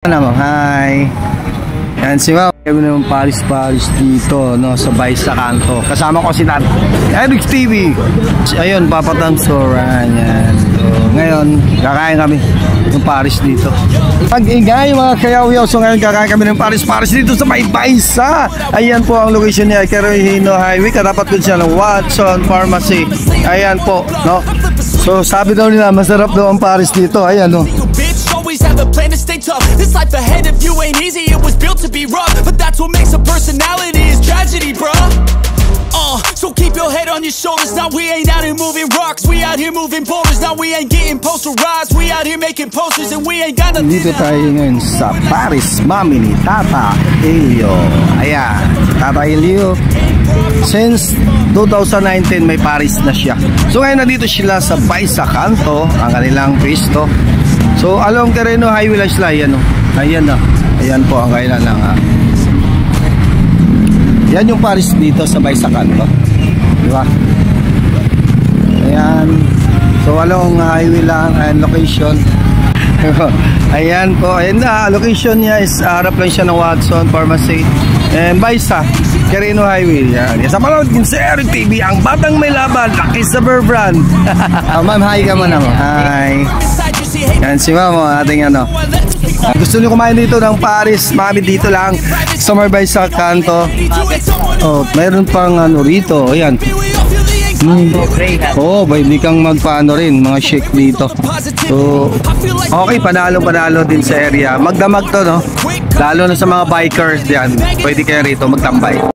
Naman, hi. Yan si Ma'am. Kami naman Paris dito, no, sa Baisa Kanto. Kasama ko si Eric TV. Ayun, papatang soran. Yan. So, ngayon, kakain kami ng Paris dito. Pag-ingay mga kayaw-yaw. So ngayon, kakain kami ng Paris dito sa may Baisa. Ayan po ang location niya, Quirino Highway. Katapat ko siya ng Watson Pharmacy. Ayan po, no. So sabi daw nila, masarap daw ang Paris dito. Ayan, no. Always have a plan to stay tough. This life ahead of you ain't easy. It was built to be rough, but that's what makes a personality is tragedy, bruh. So keep your head on your shoulders. Now we ain't out here moving rocks. We out here moving boulders. Now we ain't getting posterized. We out here making posters and we ain't got nothing. Dito tayo ngayon sa Paris, mami ni Tata Elio. Ayan, Tata Elio. Since 2019 may Paris na siya. So ngayon nandito sila sa Baisa Kanto, ang kanilang pwesto. So along Quirino Highway lang sila. Ayan, no? Ayan na. Ayan po ang kailan lang. Yan yung Paris dito sa Baisa Kanto. Diba? Ayan. So along highway lang and location. Ayan po. Ayan na. Location niya is harap lang siya ng Watson Pharmacy and Baisa Quirino Highway. Yan. Sa panood din sa Eric TV, ang batang may laban, Lucky Suburban. Ma'am, hi ka man ako. Hi. Yan si Ma'am, ating ano. Gusto niyo kumain dito ng Paris, mami dito lang sa Baisa Kanto. Oh, mayroon pang ano rito. Ayan. Oh, hindi kang magpaano rin, mga shake dito. So, okay, panalo din sa area. Magdamag to, no? Lalo na sa mga bikers diyan. Pwede kayo rito magtambay.